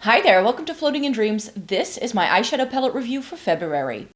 Hi there, welcome to Floating in Dreams. This is my eyeshadow palette review for February.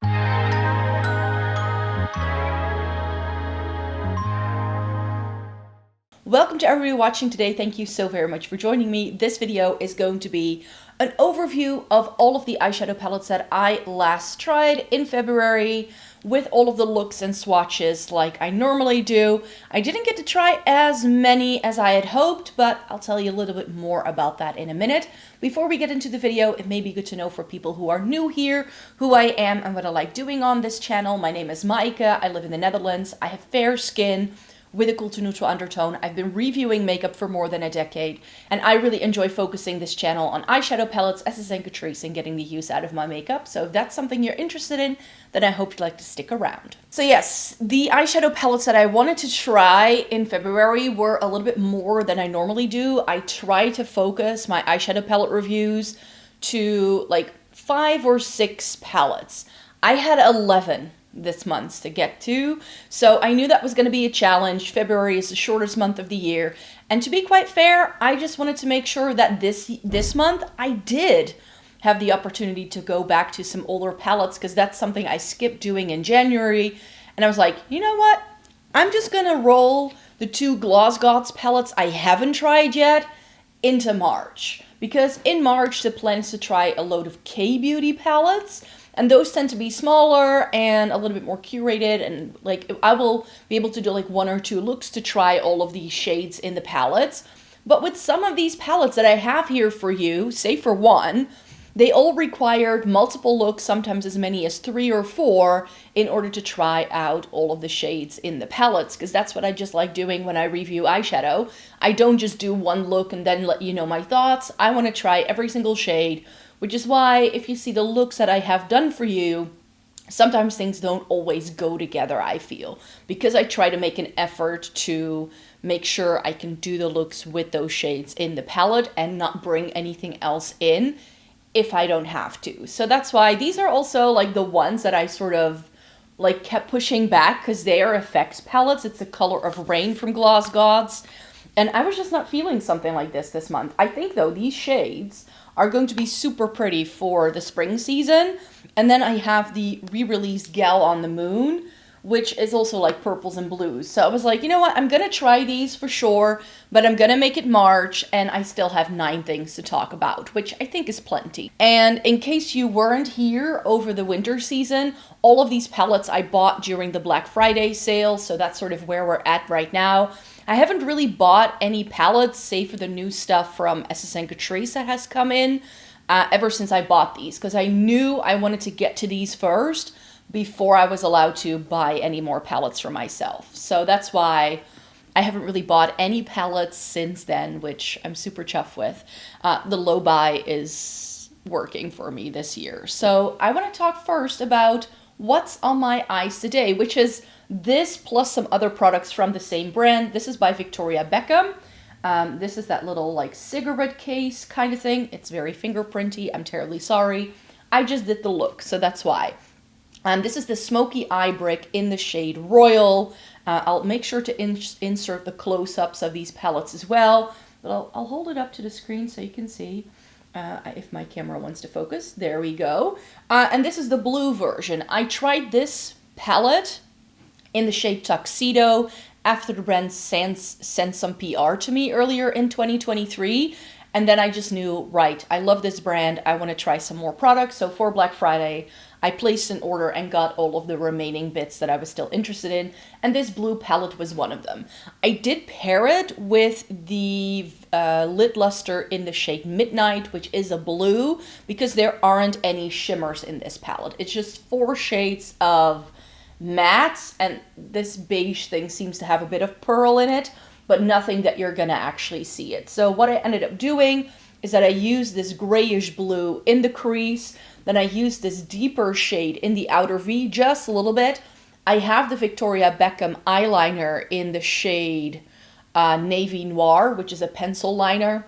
Welcome to everybody watching today. Thank you so very much for joining me. This video is going to be an overview of all of the eyeshadow palettes that I last tried in February with all of the looks and swatches like I normally do. I didn't get to try as many as I had hoped, but I'll tell you a little bit more about that in a minute. Before we get into the video, it may be good to know for people who are new here who I am and what I like doing on this channel. My name is Maaike. I live in the Netherlands. I have fair skin with a cool to neutral undertone. I've been reviewing makeup for more than a decade, and I really enjoy focusing this channel on eyeshadow palettes, Estee and Catrice, and getting the use out of my makeup. So if that's something you're interested in, then I hope you'd like to stick around. So yes, the eyeshadow palettes that I wanted to try in February were a little bit more than I normally do. I try to focus my eyeshadow palette reviews to like 5 or 6 palettes. I had 11 this month to get to, so I knew that was going to be a challenge. February is the shortest month of the year, and to be quite fair, I just wanted to make sure that this month I did have the opportunity to go back to some older palettes, because that's something I skipped doing in January, and I was like, you know what, I'm just gonna roll the 2 Gloss Gods palettes I haven't tried yet into March, because in March the plan is to try a load of K-beauty palettes. And those tend to be smaller and a little bit more curated, and like I will be able to do like 1 or 2 looks to try all of these shades in the palettes. But with some of these palettes that I have here for you, say for one, they all required multiple looks, sometimes as many as 3 or 4, in order to try out all of the shades in the palettes, because that's what I just like doing when I review eyeshadow. I don't just do 1 look and then let you know my thoughts. I want to try every single shade, which is why if you see the looks that I have done for you, sometimes things don't always go together, I feel, because I try to make an effort to make sure I can do the looks with those shades in the palette and not bring anything else in if I don't have to. So that's why these are also like the ones that I sort of like kept pushing back, because they are effects palettes. It's the Color of Rain from Gloss Gods, and I was just not feeling something like this month. I think though these shades are going to be super pretty for the spring season. And then I have the re-released Gal on the Moon, which is also like purples and blues. So I was like, you know what, I'm gonna try these for sure, but I'm gonna make it March, and I still have 9 things to talk about, which I think is plenty. And in case you weren't here over the winter season, all of these palettes I bought during the Black Friday sale, so that's sort of where we're at right now. I haven't really bought any palettes, save for the new stuff from Estee and Catrice that has come in ever since I bought these, because I knew I wanted to get to these first before I was allowed to buy any more palettes for myself. So that's why I haven't really bought any palettes since then, which I'm super chuffed with. The low buy is working for me this year. So I want to talk first about what's on my eyes today, which is this plus some other products from the same brand. This is by Victoria Beckham. This is that little like cigarette case kind of thing. It's very fingerprinty. I'm terribly sorry. I just did the look, so that's why. This is the Smoky Eye Brick in the shade Royal. I'll make sure to insert the close-ups of these palettes as well. But I'll hold it up to the screen so you can see if my camera wants to focus. There we go. And this is the blue version. I tried this palette in the shade Tuxedo after the brand sent some PR to me earlier in 2023. And then I just knew, right, I love this brand. I want to try some more products. So for Black Friday, I placed an order and got all of the remaining bits that I was still interested in. And this blue palette was one of them. I did pair it with the Lid Luster in the shade Midnight, which is a blue, because there aren't any shimmers in this palette. It's just 4 shades of mattes, and this beige thing seems to have a bit of pearl in it, but nothing that you're gonna actually see it. So what I ended up doing is that I used this grayish blue in the crease, then I used this deeper shade in the outer V just a little bit. I have the Victoria Beckham eyeliner in the shade Navy Noir, which is a pencil liner.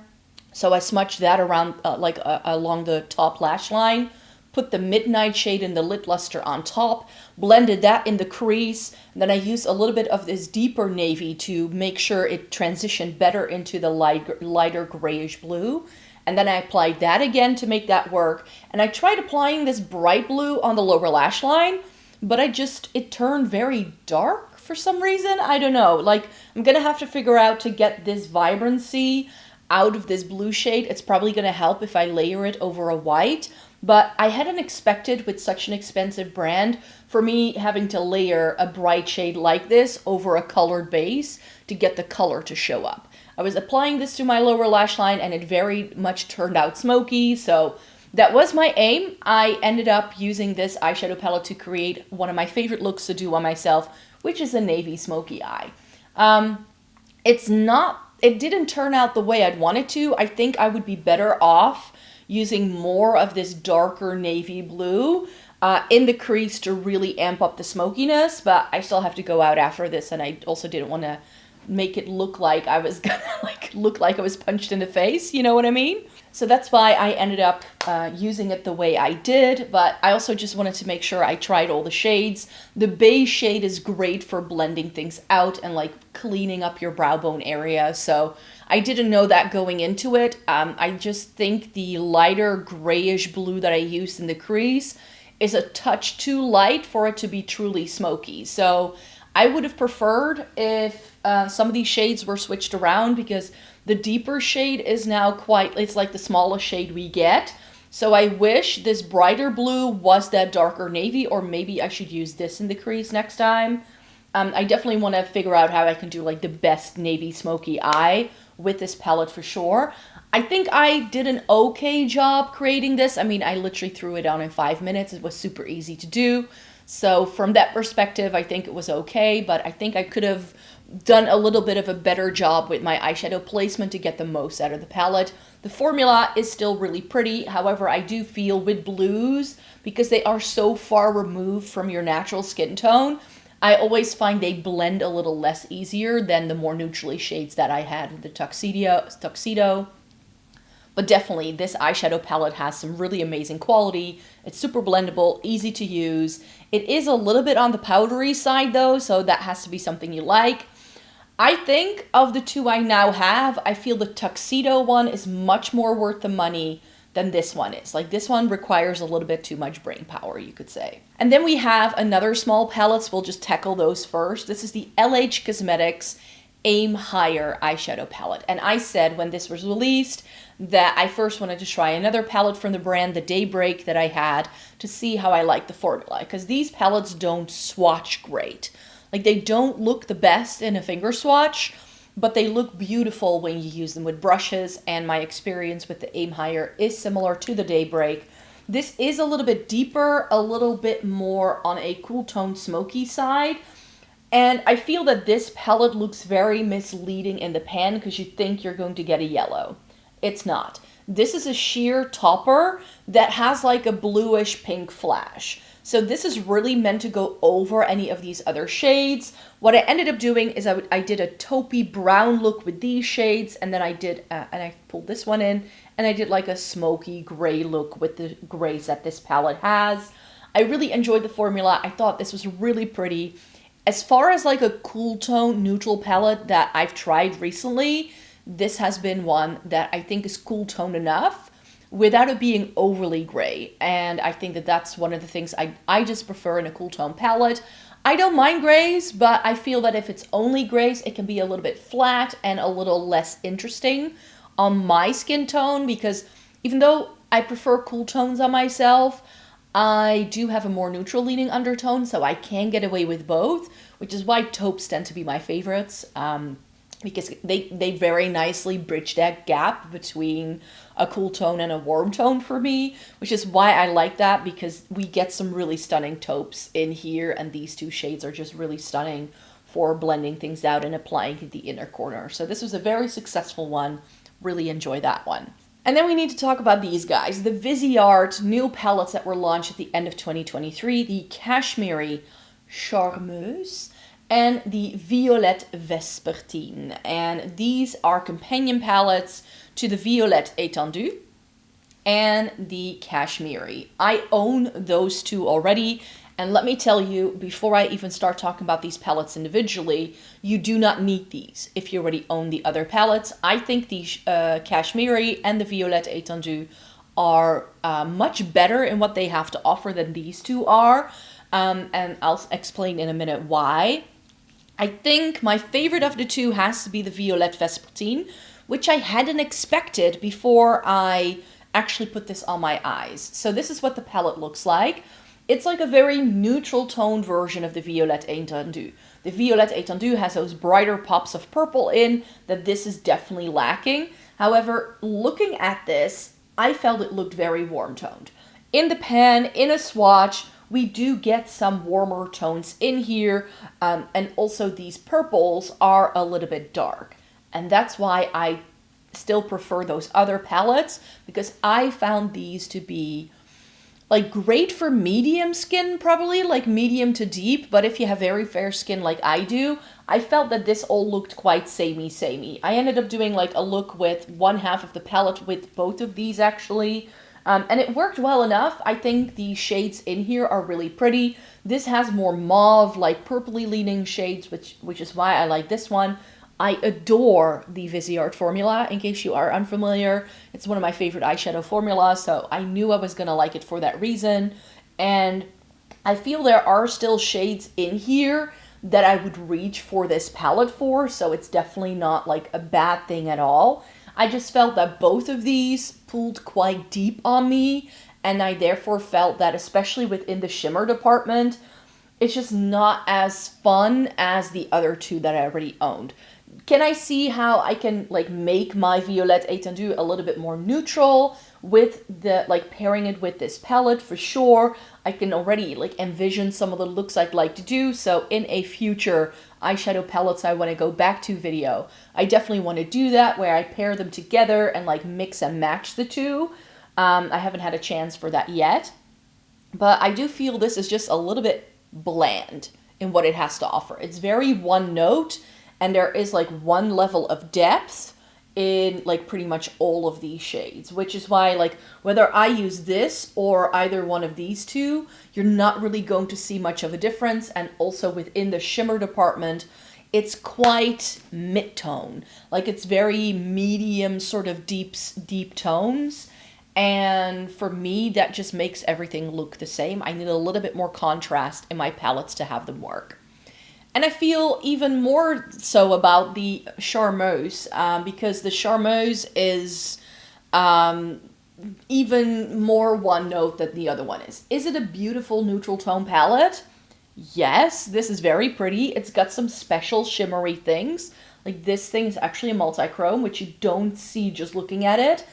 So I smudged that around along the top lash line, put the Midnight shade in the Lid Luster on top, blended that in the crease, and then I used a little bit of this deeper navy to make sure it transitioned better into the lighter grayish blue. and then I applied that again to make that work. And I tried applying this bright blue on the lower lash line, but it turned very dark for some reason. I don't know. Like, I'm gonna have to figure out to get this vibrancy out of this blue shade. It's probably gonna help if I layer it over a white, but I hadn't expected with such an expensive brand for me having to layer a bright shade like this over a colored base to get the color to show up. I was applying this to my lower lash line and it very much turned out smoky, so that was my aim. I ended up using this eyeshadow palette to create one of my favorite looks to do on myself, which is a navy smoky eye. It didn't turn out the way I'd wanted to. I think I would be better off using more of this darker navy blue in the crease to really amp up the smokiness, but I still have to go out after this, and I also didn't want to make it look like I was gonna look like I was punched in the face, you know what I mean? So that's why I ended up using it the way I did, but I also just wanted to make sure I tried all the shades. The beige shade is great for blending things out and like cleaning up your brow bone area, so I didn't know that going into it. I just think the lighter grayish blue that I used in the crease is a touch too light for it to be truly smoky. So I would have preferred if some of these shades were switched around, because the deeper shade is now it's like the smallest shade we get. So I wish this brighter blue was that darker navy, or maybe I should use this in the crease next time. I definitely want to figure out how I can do like the best navy smoky eye with this palette for sure. I think I did an okay job creating this. I mean, I literally threw it on in 5 minutes. It was super easy to do. So from that perspective, I think it was okay, but I think I could have done a little bit of a better job with my eyeshadow placement to get the most out of the palette. The formula is still really pretty. However, I do feel with blues, because they are so far removed from your natural skin tone, I always find they blend a little less easier than the more neutrally shades that I had with the tuxedo. But definitely, this eyeshadow palette has some really amazing quality. It's super blendable, easy to use. It is a little bit on the powdery side though, so that has to be something you like. I think of the two I now have, I feel the tuxedo one is much more worth the money than this one is. Like, this one requires a little bit too much brain power, you could say. And then we have another small palettes. We'll just tackle those first. This is the LH Cosmetics Aim Higher eyeshadow palette. And I said when this was released that I first wanted to try another palette from the brand, the Daybreak, that I had, to see how I like the formula, because these palettes don't swatch great. Like, they don't look the best in a finger swatch, but they look beautiful when you use them with brushes, and my experience with the Aim Higher is similar to the Daybreak. This is a little bit deeper, a little bit more on a cool tone smoky side, and I feel that this palette looks very misleading in the pan because you think you're going to get a yellow. It's not. This is a sheer topper that has like a bluish pink flash. So this is really meant to go over any of these other shades. What I ended up doing is I did a taupey brown look with these shades, and then I did, and I pulled this one in, and I did like a smoky gray look with the grays that this palette has. I really enjoyed the formula. I thought this was really pretty. As far as like a cool tone neutral palette that I've tried recently, this has been one that I think is cool tone enough without it being overly gray. And I think that that's one of the things I just prefer in a cool tone palette. I don't mind grays, but I feel that if it's only grays, it can be a little bit flat and a little less interesting on my skin tone, because even though I prefer cool tones on myself, I do have a more neutral leaning undertone, so I can get away with both, which is why taupes tend to be my favorites. Because they very nicely bridge that gap between a cool tone and a warm tone for me, which is why I like that, because we get some really stunning taupes in here, and these two shades are just really stunning for blending things out and applying to the inner corner. So this was a very successful one. Really enjoy that one. And then we need to talk about these guys, the Viseart new palettes that were launched at the end of 2023, the Cashmere Charmeuse and the Violette Vespertine. And these are companion palettes to the Violette Étendue and the Cashmere. I own those two already, And let me tell you, before I even start talking about these palettes individually, you do not need these if you already own the other palettes. I think the Cashmere and the Violette Étendue are much better in what they have to offer than these two are. And I'll explain in a minute why. I think my favorite of the two has to be the Violette Vespertine, which I hadn't expected before I actually put this on my eyes. So this is what the palette looks like. It's like a very neutral tone version of the Violette Étendue. The Violette Étendue has those brighter pops of purple in that this is definitely lacking. However, looking at this, I felt it looked very warm toned. In the pan, in a swatch, we do get some warmer tones in here, and also these purples are a little bit dark. And that's why I still prefer those other palettes, because I found these to be like great for medium skin, probably like medium to deep, but if you have very fair skin like I do, I felt that this all looked quite samey. I ended up doing like a look with one half of the palette with both of these actually, and it worked well enough. I think the shades in here are really pretty. This has more mauve, like purpley leaning shades, which is why I like this one. I adore the Viseart formula, in case you are unfamiliar. It's one of my favorite eyeshadow formulas, so I knew I was going to like it for that reason. And I feel there are still shades in here that I would reach for this palette for, so it's definitely not like a bad thing at all. I just felt that both of these pulled quite deep on me, and I therefore felt that, especially within the shimmer department, it's just not as fun as the other two that I already owned. Can I see how I can like make my Violette Étendue a little bit more neutral with the like pairing it with this palette? For sure. I can already like envision some of the looks I'd like to do. So in a future eyeshadow palettes I want to go back to video, I definitely want to do that, where I pair them together and like mix and match the two. I haven't had a chance for that yet, but I do feel this is just a little bit bland in what it has to offer. It's very one note, and there is like one level of depth in like pretty much all of these shades, which is why like whether I use this or either one of these two, you're not really going to see much of a difference. And also within the shimmer department, it's quite mid-tone. Like it's very medium sort of deep tones. And for me, that just makes everything look the same. I need a little bit more contrast in my palettes to have them work. And I feel even more so about the Charmeuse, because the Charmeuse is even more one note than the other one is. Is it a beautiful neutral tone palette? Yes, this is very pretty. It's got some special shimmery things. Like this thing is actually a multi-chrome, which you don't see just looking at it.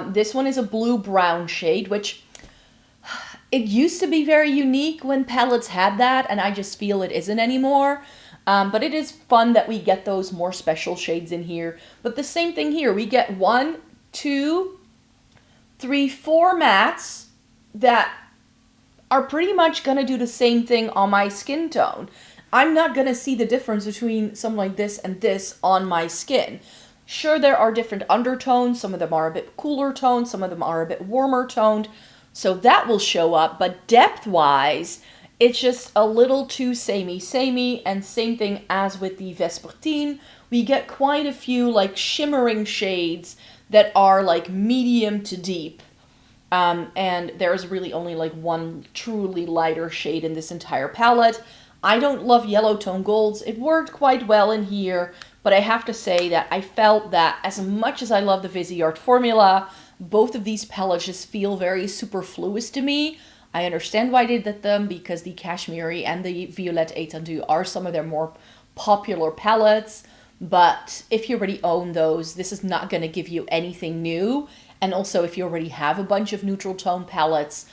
This one is a blue-brown shade, which it used to be very unique when palettes had that, and I just feel it isn't anymore. But it is fun that we get those more special shades in here. But the same thing here. We get 1, 2, 3, 4 mattes that are pretty much going to do the same thing on my skin tone. I'm not going to see the difference between something like this and this on my skin. Sure, there are different undertones. Some of them are a bit cooler toned. Some of them are a bit warmer toned. So that will show up, but depth-wise, it's just a little too samey, and same thing as with the Vespertine. We get quite a few like shimmering shades that are like medium to deep, and there's really only like one truly lighter shade in this entire palette. I don't love yellow tone golds. It worked quite well in here, but I have to say that I felt that as much as I love the Viseart formula, both of these palettes just feel very superfluous to me. I understand why they did them, because the Cashmere and the Violette Étendue are some of their more popular palettes. But if you already own those, this is not going to give you anything new. And also, if you already have a bunch of neutral tone palettes,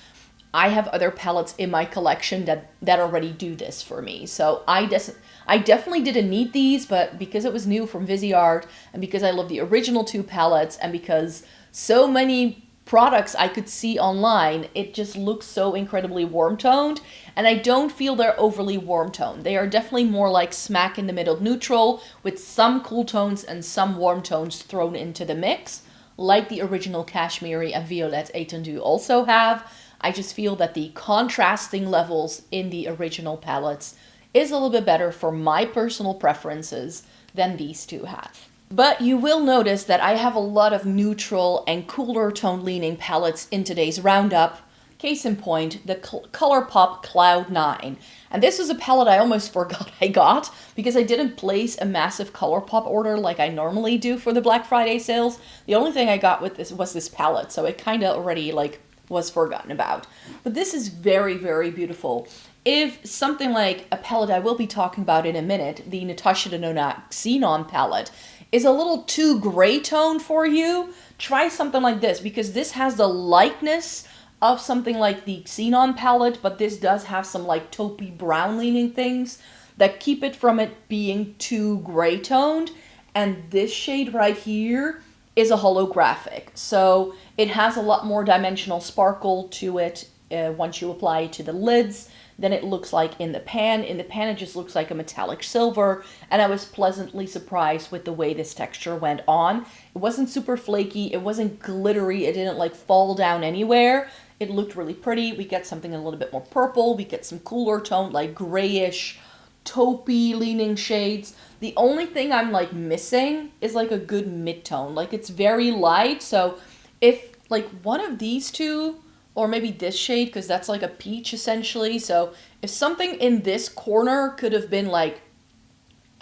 I have other palettes in my collection that already do this for me. So I definitely didn't need these, but because it was new from Viseart, and because I love the original two palettes, and because so many products I could see online, it just looks so incredibly warm-toned, and I don't feel they're overly warm-toned. They are definitely more like smack in the middle neutral, with some cool tones and some warm tones thrown into the mix, like the original Cashmere and Violette Étendue also have. I just feel that the contrasting levels in the original palettes is a little bit better for my personal preferences than these two have. But you will notice that I have a lot of neutral and cooler tone leaning palettes in today's roundup. Case in point, the Colourpop Cloud 9. And this was a palette I almost forgot I got because I didn't place a massive Colourpop order like I normally do for the Black Friday sales. The only thing I got with this was this palette, so it kind of already like was forgotten about. But this is very, very beautiful. If something like a palette I will be talking about in a minute, the Natasha Denona Xenon palette, is a little too gray tone for you, try something like this because this has the lightness of something like the Xenon palette, but this does have some like taupey brown leaning things that keep it from it being too gray toned. And this shade right here is a holographic, so it has a lot more dimensional sparkle to it once you apply it to the lids than it looks like in the pan. In the pan, it just looks like a metallic silver, and I was pleasantly surprised with the way this texture went on. It wasn't super flaky, it wasn't glittery, it didn't like fall down anywhere. It looked really pretty. We get something a little bit more purple, we get some cooler toned, like grayish, taupey leaning shades. The only thing I'm like missing is like a good mid-tone. Like it's very light, so if like one of these two, or maybe this shade, because that's like a peach essentially. So if something in this corner could have been like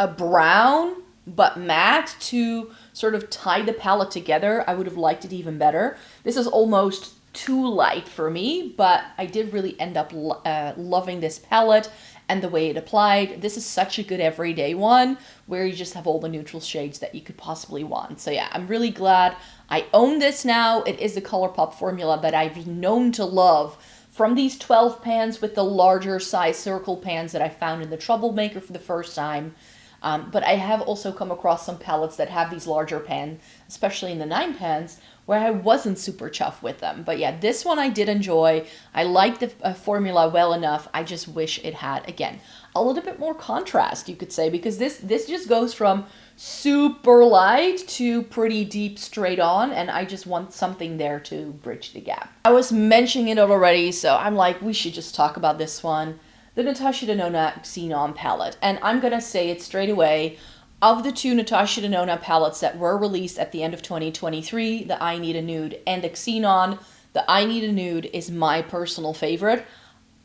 a brown but matte to sort of tie the palette together, I would have liked it even better. This is almost too light for me, but I did really end up loving this palette and the way it applied. This is such a good everyday one where you just have all the neutral shades that you could possibly want. So yeah, I'm really glad I own this now. It is the Colourpop formula that I've known to love from these 12 pans with the larger size circle pans that I found in the Troublemaker for the first time. But I have also come across some palettes that have these larger pans, especially in the 9 pans, where I wasn't super chuffed with them. But yeah, this one I did enjoy. I like the formula well enough. I just wish it had, again, a little bit more contrast, you could say, because this just goes from super light to pretty deep straight on, and I just want something there to bridge the gap. I was mentioning it already, so I'm like, we should just talk about this one. The Natasha Denona Xenon palette. And I'm gonna say it straight away. Of the two Natasha Denona palettes that were released at the end of 2023, the I Need a Nude and the Xenon, the I Need a Nude is my personal favorite.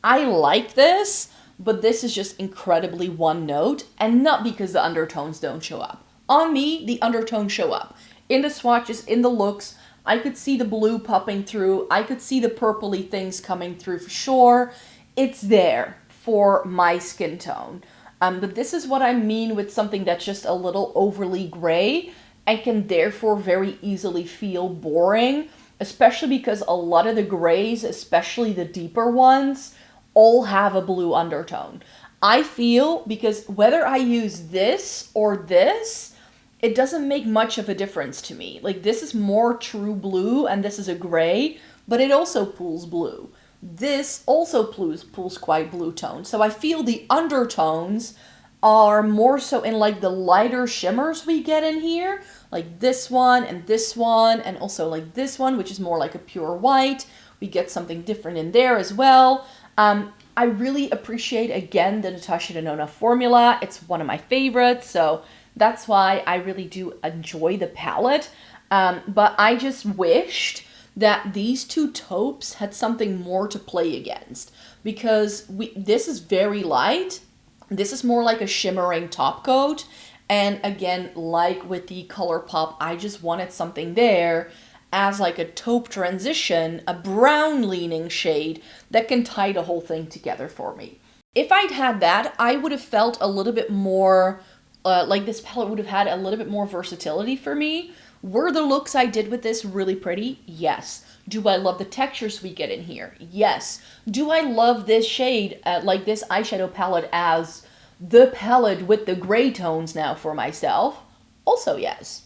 I like this, but this is just incredibly one note, and not because the undertones don't show up. On me, the undertones show up. In the swatches, in the looks, I could see the blue popping through, I could see the purpley things coming through for sure. It's there for my skin tone. But this is what I mean with something that's just a little overly gray and can therefore very easily feel boring, especially because a lot of the grays, especially the deeper ones, all have a blue undertone. I feel because whether I use this or this, it doesn't make much of a difference to me. Like this is more true blue and this is a gray, but it also pulls blue. This also pulls quite blue tone. So I feel the undertones are more so in like the lighter shimmers we get in here. Like this one, and also like this one, which is more like a pure white. We get something different in there as well. I really appreciate, again, the Natasha Denona formula. It's one of my favorites, so that's why I really do enjoy the palette. But I just wished that these two taupes had something more to play against, because this is very light. This is more like a shimmering top coat, and again, like with the Colourpop, I just wanted something there as like a taupe transition, a brown leaning shade that can tie the whole thing together for me. If I'd had that, I would have felt a little bit more like this palette would have had a little bit more versatility for me. Were the looks I did with this really pretty? Yes. Do I love the textures we get in here? Yes. Do I love this shade, like this eyeshadow palette, as the palette with the gray tones now for myself? Also yes.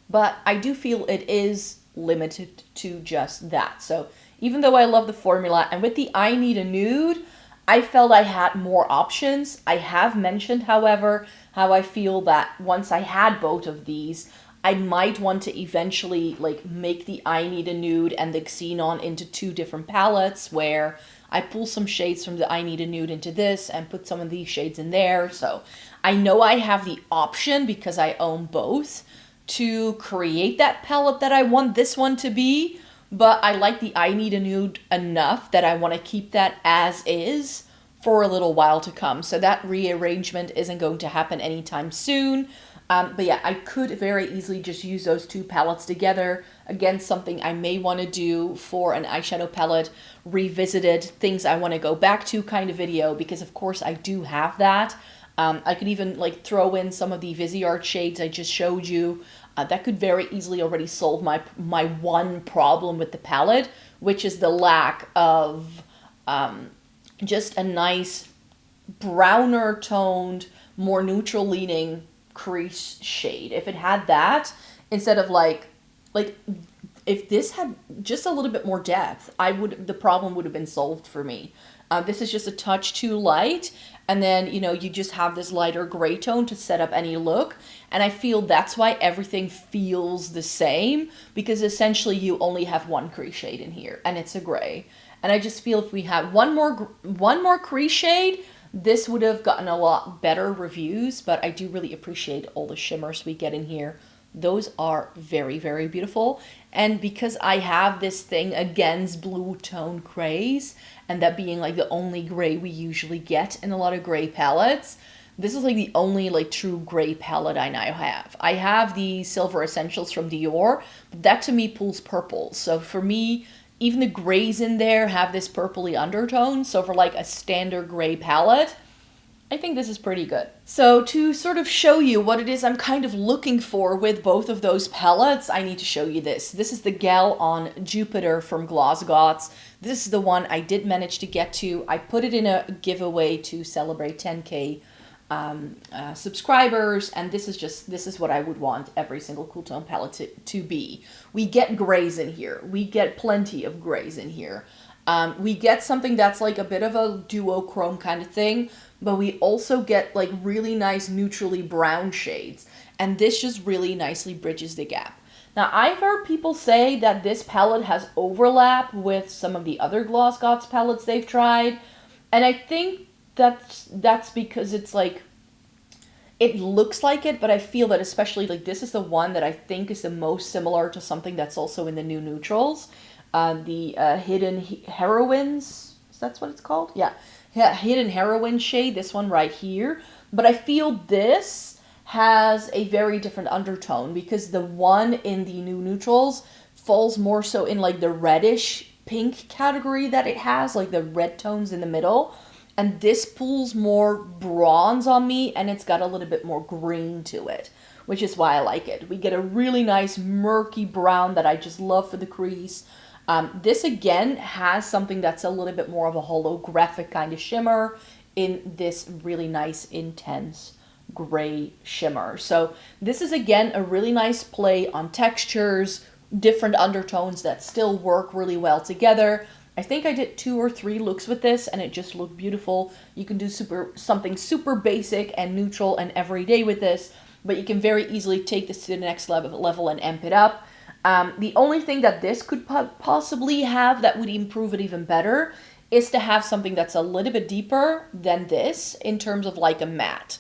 But I do feel it is limited to just that. So even though I love the formula, and with the I Need a Nude, I felt I had more options. I have mentioned, however, how I feel that once I had both of these, I might want to eventually like make the I Need a Nude and the Xenon into 2 different palettes, where I pull some shades from the I Need a Nude into this and put some of these shades in there. So I know I have the option, because I own both, to create that palette that I want this one to be, but I like the I Need a Nude enough that I want to keep that as is for a little while to come. So that rearrangement isn't going to happen anytime soon. But yeah, I could very easily just use those 2 palettes together. Again, something I may want to do for an eyeshadow palette revisited, things I want to go back to kind of video, because of course I do have that. I could even like throw in some of the Viseart shades I just showed you. That could very easily already solve my one problem with the palette, which is the lack of just a nice browner toned, more neutral leaning crease shade. If it had that, instead of like if this had just a little bit more depth, the problem would have been solved for me. This is just a touch too light, and then, you know, you just have this lighter gray tone to set up any look, and I feel that's why everything feels the same, because essentially you only have one crease shade in here, and it's a gray. And I just feel if we had one more crease shade, this would have gotten a lot better reviews. But I do really appreciate all the shimmers we get in here. Those are very, very beautiful. And because I have this thing against blue tone grays, and that being like the only gray we usually get in a lot of gray palettes, this is like the only like true gray palette I now have. I have the Silver Essentials from Dior, but that to me pulls purple. So for me, even the grays in there have this purpley undertone. So for like a standard gray palette, I think this is pretty good. So to sort of show you what it is I'm kind of looking for with both of those palettes, I need to show you this. This is the Gal on Jupiter from Gloss Gods. This is the one I did manage to get to. I put it in a giveaway to celebrate 10K subscribers, and this is what I would want every single cool tone palette to be. We get grays in here. We get plenty of grays in here. We get something that's like a bit of a duochrome kind of thing, but we also get like really nice neutrally brown shades, and this just really nicely bridges the gap. Now, I've heard people say that this palette has overlap with some of the other Gloss Gods palettes they've tried, and I think that's because it's like, it looks like it, but I feel that especially like this is the one that I think is the most similar to something that's also in the new neutrals. The Hidden Heroines, that's what it's called? Yeah, Hidden Heroine shade, this one right here. But I feel this has a very different undertone, because the one in the new neutrals falls more so in like the reddish pink category that it has, like the red tones in the middle. And this pulls more bronze on me, and it's got a little bit more green to it, which is why I like it. We get a really nice murky brown that I just love for the crease. This again has something that's a little bit more of a holographic kind of shimmer in this really nice intense gray shimmer. So this is again a really nice play on textures, different undertones that still work really well together. I think I did 2 or 3 looks with this, and it just looked beautiful. You can do something super basic and neutral and everyday with this, but you can very easily take this to the next level and amp it up. The only thing that this could possibly have that would improve it even better is to have something that's a little bit deeper than this in terms of like a matte.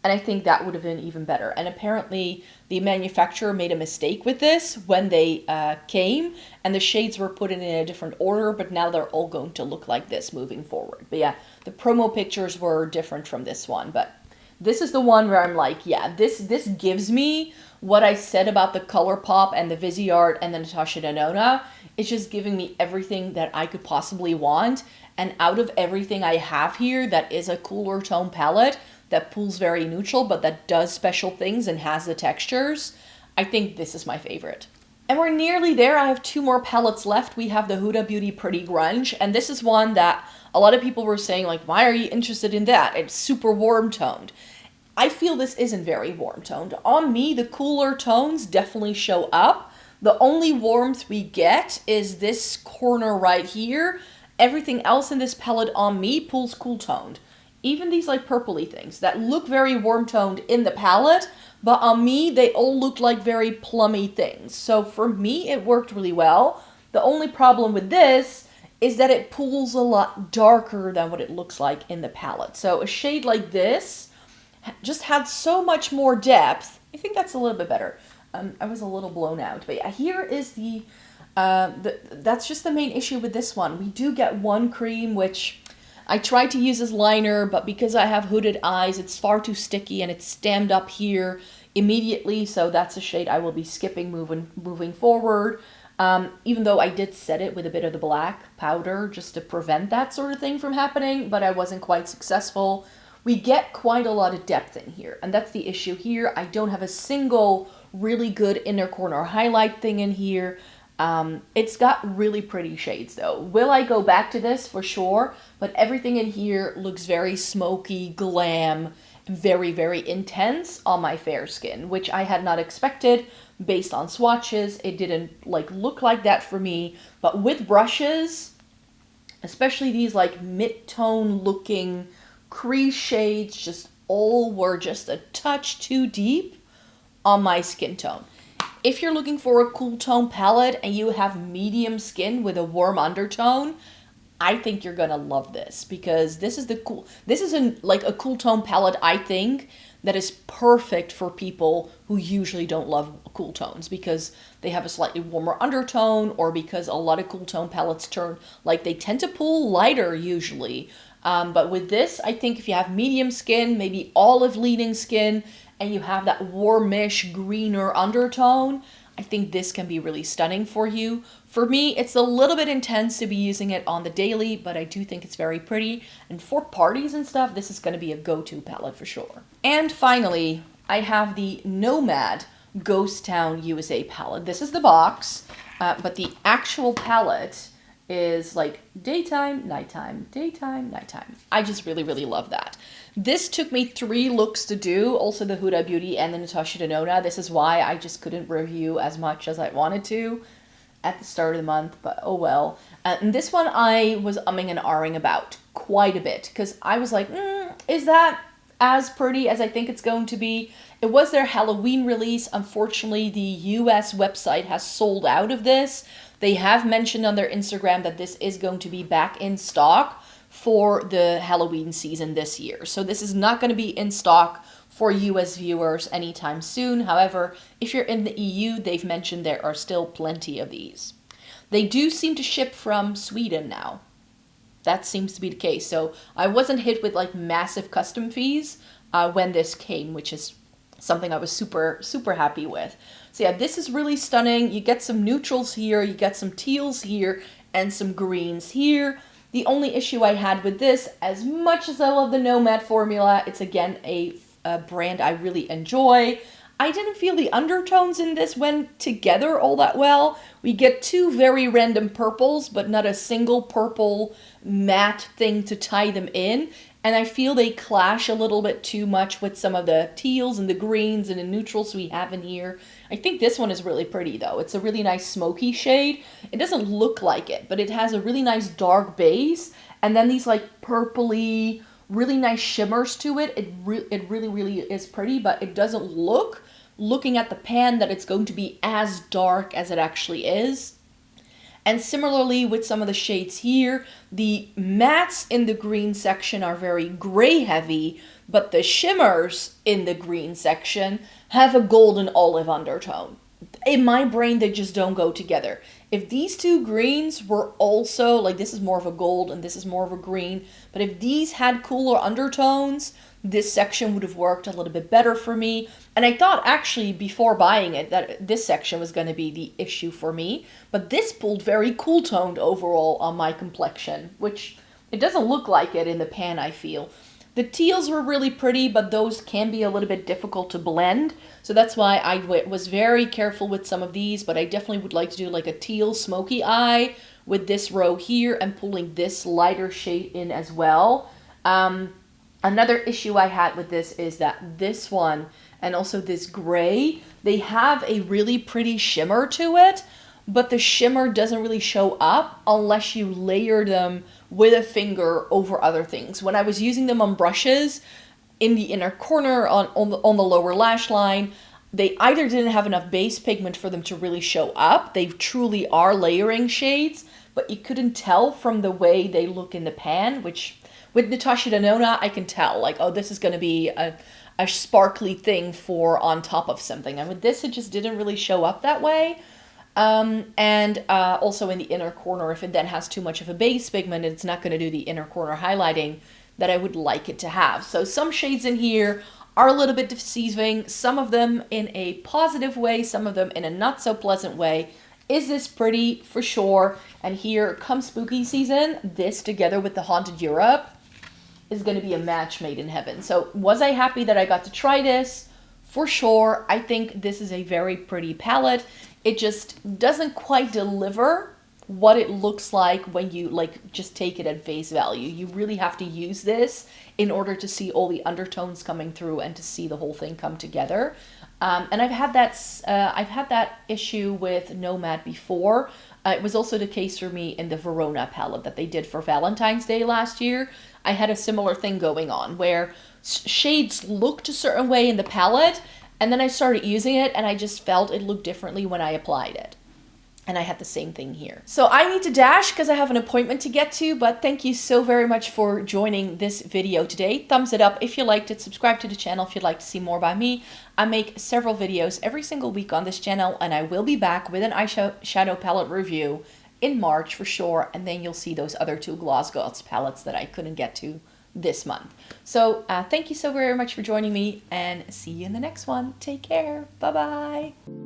And I think that would have been even better. And apparently the manufacturer made a mistake with this when they came, and the shades were put in a different order, but now they're all going to look like this moving forward. But yeah, the promo pictures were different from this one, but this is the one where I'm like, yeah, this gives me what I said about the Colourpop and the Viseart and the Natasha Denona. It's just giving me everything that I could possibly want. And out of everything I have here that is a cooler tone palette that pulls very neutral, but that does special things and has the textures, I think this is my favorite. And we're nearly there. I have 2 more palettes left. We have the Huda Beauty Pretty Grunge, and this is one that a lot of people were saying, like, why are you interested in that? It's super warm toned. I feel this isn't very warm toned. On me, the cooler tones definitely show up. The only warmth we get is this corner right here. Everything else in this palette on me pulls cool toned. even these like purpley things that look very warm toned in the palette, but on me, they all look like very plummy things. So for me, it worked really well. The only problem with this is that it pulls a lot darker than what it looks like in the palette. So a shade like this just had so much more depth. I think that's a little bit better. I was a little blown out, but yeah, here is that's just the main issue with this one. We do get one cream, which I tried to use as liner, but because I have hooded eyes, it's far too sticky and it's stamped up here immediately, so that's a shade I will be skipping moving forward. Even though I did set it with a bit of the black powder just to prevent that sort of thing from happening, but I wasn't quite successful. We get quite a lot of depth in here, and that's the issue here. I don't have a single really good inner corner highlight thing in here. It's got really pretty shades though. Will I go back to this? For sure, but everything in here looks very smoky, glam, very, very intense on my fair skin, which I had not expected based on swatches. It didn't like look like that for me, but with brushes, especially these like mid-tone looking crease shades, just all were just a touch too deep on my skin tone. If you're looking for a cool tone palette and you have medium skin with a warm undertone, I think you're gonna love this, because this is like a cool tone palette, I think, that is perfect for people who usually don't love cool tones because they have a slightly warmer undertone, or because a lot of cool tone palettes they tend to pull lighter usually. But with this, I think if you have medium skin, maybe olive leaning skin, and you have that warmish, greener undertone, I think this can be really stunning for you. For me, it's a little bit intense to be using it on the daily, but I do think it's very pretty. And for parties and stuff, this is going to be a go-to palette for sure. And finally, I have the Nomad Ghosttown USA palette. This is the box, but the actual palette is like daytime, nighttime, daytime, nighttime. I just really, really love that. This took me 3 looks to do, also the Huda Beauty and the Natasha Denona. This is why I just couldn't review as much as I wanted to at the start of the month, but oh well. And this one I was umming and ahhing about quite a bit, because I was like, is that as pretty as I think it's going to be? It was their Halloween release. Unfortunately, the US website has sold out of this. They have mentioned on their Instagram that this is going to be back in stock for the Halloween season this year. So this is not going to be in stock for US viewers anytime soon. However, if you're in the EU, they've mentioned there are still plenty of these. They do seem to ship from Sweden now. That seems to be the case. So I wasn't hit with like massive custom fees when this came, which is something I was super, super happy with. So yeah, this is really stunning. You get some neutrals here, you get some teals here, and some greens here. The only issue I had with this, as much as I love the Nomad formula, it's again a brand I really enjoy. I didn't feel the undertones in this went together all that well. We get 2 very random purples, but not a single purple matte thing to tie them in. And I feel they clash a little bit too much with some of the teals and the greens and the neutrals we have in here. I think this one is really pretty though. It's a really nice smoky shade. It doesn't look like it, but it has a really nice dark base. And then these like purpley, really nice shimmers to it. It really, really is pretty, but it doesn't look, looking at the pan, that it's going to be as dark as it actually is. And similarly with some of the shades here, the mattes in the green section are very gray heavy, but the shimmers in the green section have a golden olive undertone. In my brain, they just don't go together. If these 2 greens were also, like this is more of a gold and this is more of a green, but if these had cooler undertones, this section would have worked a little bit better for me. And I thought actually before buying it that this section was going to be the issue for me, but this pulled very cool toned overall on my complexion, which it doesn't look like it in the pan, I feel. The teals were really pretty, but those can be a little bit difficult to blend. So that's why I was very careful with some of these, but I definitely would like to do like a teal smoky eye with this row here and pulling this lighter shade in as well. Another issue I had with this is that this one and also this gray, they have a really pretty shimmer to it, but the shimmer doesn't really show up unless you layer them with a finger over other things. When I was using them on brushes in the inner corner on the lower lash line, they either didn't have enough base pigment for them to really show up. They truly are layering shades, but you couldn't tell from the way they look in the pan, which with Natasha Denona, I can tell, like, oh, this is going to be a sparkly thing for on top of something. And with this, it just didn't really show up that way. Also in the inner corner, if it then has too much of a base pigment, it's not going to do the inner corner highlighting that I would like it to have. So some shades in here are a little bit deceiving, some of them in a positive way, some of them in a not so pleasant way. Is this pretty? For sure. And here comes spooky season. This together with the Haunted Europe is going to be a match made in heaven. So was I happy that I got to try this? For sure. I think this is a very pretty palette. It just doesn't quite deliver what it looks like when you like just take it at face value. You really have to use this in order to see all the undertones coming through and to see the whole thing come together. And I've had that issue with Nomad before. It was also the case for me in the Verona palette that they did for Valentine's Day last year. I had a similar thing going on where shades looked a certain way in the palette, and then I started using it and I just felt it looked differently when I applied it. And I had the same thing here. So I need to dash because I have an appointment to get to, but thank you so very much for joining this video today. Thumbs it up if you liked it, subscribe to the channel if you'd like to see more by me. I make several videos every single week on this channel, and I will be back with an eyeshadow palette review in March for sure, and then you'll see those other two Gloss Gods palettes that I couldn't get to this month. So thank you so very much for joining me, and see you in the next one. Take care. Bye-bye.